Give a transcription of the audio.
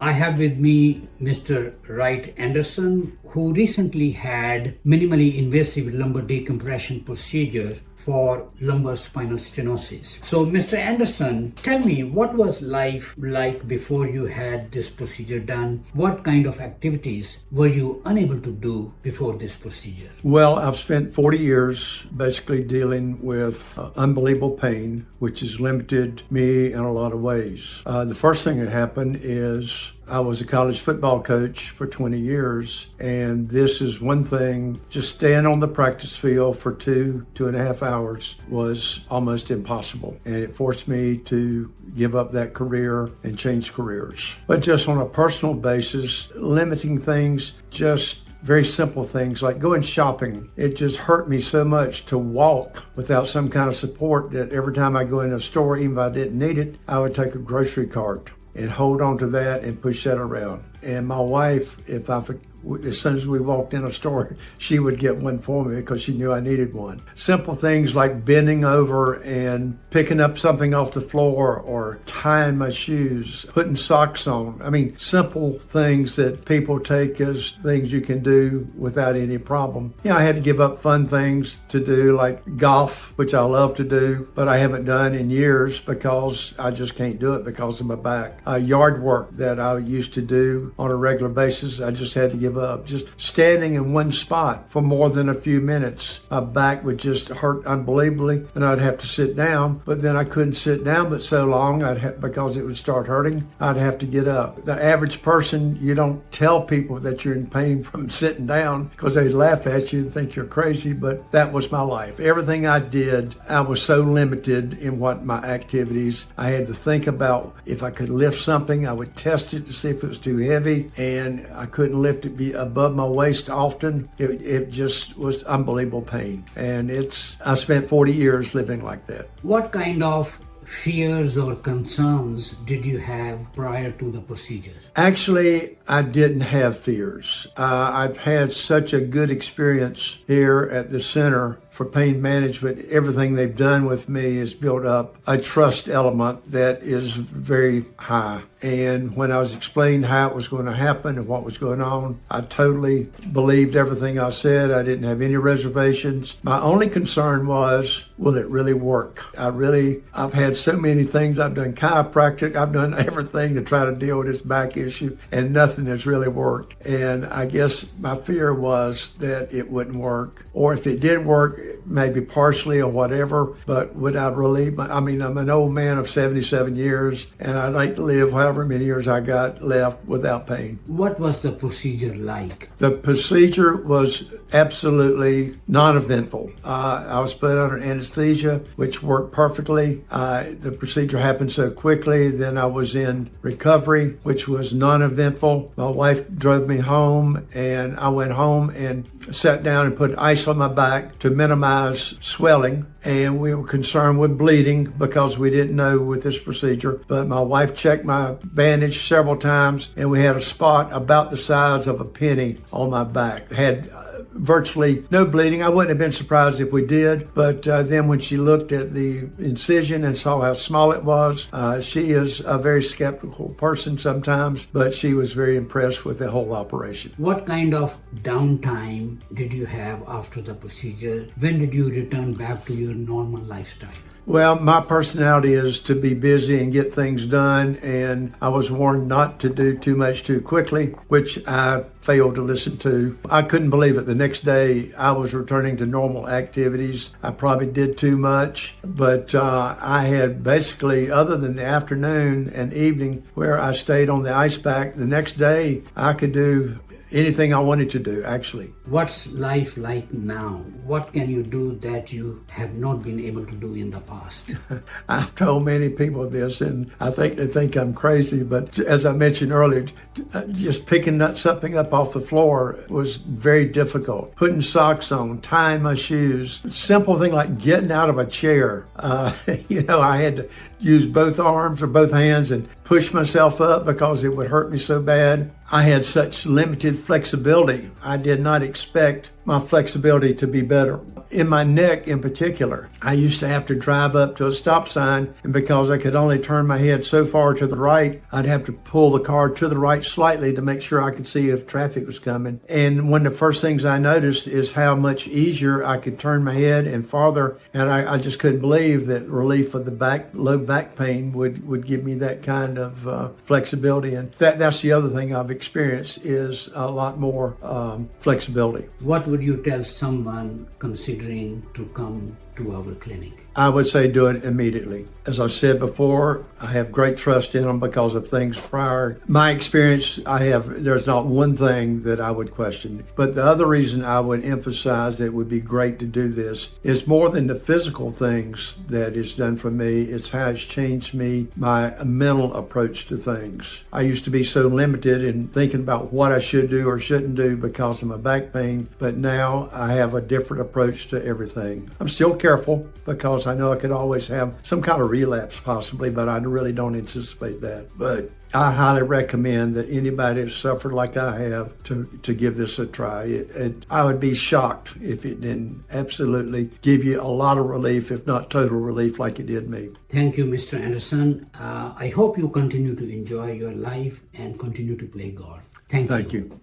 I have with me Mr. Wright Anderson, who recently had minimally invasive lumbar decompression procedure for lumbar spinal stenosis. So, Mr. Anderson, tell me, what was life like before you had this procedure done? What kind of activities were you unable to do before this procedure? Well, I've spent 40 years basically dealing with unbelievable pain, which has limited me in a lot of ways. The first thing that happened is I was a college football coach for 20 years, and this is one thing, just staying on the practice field for 2.5 hours was almost impossible. And it forced me to give up that career and change careers. But just on a personal basis, limiting things, just very simple things like going shopping. It just hurt me so much to walk without some kind of support that every time I go in a store, even if I didn't need it, I would take a grocery cart and hold on to that and push that around. And my wife, as soon as we walked in a store, she would get one for me because she knew I needed one. Simple things like bending over and picking up something off the floor or tying my shoes, putting socks on. I mean, simple things that people take as things you can do without any problem. Yeah, I had to give up fun things to do like golf, which I love to do, but I haven't done in years because I just can't do it because of my back. Yard work that I used to do on a regular basis, I just had to give up. Just standing in one spot for more than a few minutes, my back would just hurt unbelievably, and I'd have to sit down. But then I couldn't sit down but so long because it would start hurting. I'd have to get up. The average person, you don't tell people that you're in pain from sitting down because they laugh at you and think you're crazy, but that was my life. Everything I did, I was so limited in what my activities. I had to think about if I could lift something, I would test it to see if it was too heavy, and I couldn't lift it above my waist often. It just was unbelievable pain. And I spent 40 years living like that. What kind of fears or concerns did you have prior to the procedure? Actually, I didn't have fears. I've had such a good experience here at the Center for Pain Management. Everything they've done with me has built up a trust element that is very high. And when I was explained how it was going to happen and what was going on, I totally believed everything I said. I didn't have any reservations. My only concern was, will it really work? I've had so many things. I've done chiropractic. I've done everything to try to deal with this back issue, and nothing has really worked. And I guess my fear was that it wouldn't work, or if it did work, maybe partially or whatever, but would I really? I mean, I'm an old man of 77 years, and I'd like to live however many years I got left without pain. What was the procedure like? The procedure was absolutely non-eventful. I was put under anesthesia, which worked perfectly. The procedure happened so quickly. Then I was in recovery, which was non-eventful. My wife drove me home, and I went home and sat down and put ice on my back to minimize swelling. And we were concerned with bleeding because we didn't know with this procedure. But my wife checked my bandage several times, and we had a spot about the size of a penny on my back. Had virtually no bleeding. I wouldn't have been surprised if we did, but then when she looked at the incision and saw how small it was, she is a very skeptical person sometimes, but she was very impressed with the whole operation. What kind of downtime did you have after the procedure? When did you return back to your normal lifestyle? Well, my personality is to be busy and get things done, and I was warned not to do too much too quickly, which I failed to listen to. I couldn't believe it. The next day, I was returning to normal activities. I probably did too much, but I had basically, other than the afternoon and evening where I stayed on the ice pack, the next day I could do anything I wanted to do, actually. What's life like now? What can you do that you have not been able to do in the past? I've told many people this, and I think they think I'm crazy, but as I mentioned earlier, just picking something up off the floor was very difficult. Putting socks on, tying my shoes, simple thing like getting out of a chair. I had to use both arms or both hands and push myself up because it would hurt me so bad. I had such limited flexibility. I did not expect my flexibility to be better. In my neck in particular, I used to have to drive up to a stop sign, and because I could only turn my head so far to the right, I'd have to pull the car to the right slightly to make sure I could see if traffic was coming. And one of the first things I noticed is how much easier I could turn my head and farther, and I just couldn't believe that relief of the low back pain would give me that kind of flexibility. And that's the other thing I've experienced is a lot more flexibility. What would you tell someone considering to come to our clinic? I would say do it immediately. As I said before, I have great trust in them because of things prior. My experience, there's not one thing that I would question. But the other reason I would emphasize that it would be great to do this is more than the physical things that it's done for me, it's how it's changed me, my mental approach to things. I used to be so limited in thinking about what I should do or shouldn't do because of my back pain, but now I have a different approach to everything. I'm still careful because I know I could always have some kind of relapse possibly, but I really don't anticipate that. But I highly recommend that anybody that's suffered like I have to give this a try. I would be shocked if it didn't absolutely give you a lot of relief, if not total relief like it did me. Thank you, Mr. Anderson. I hope you continue to enjoy your life and continue to play golf. Thank you. Thank you.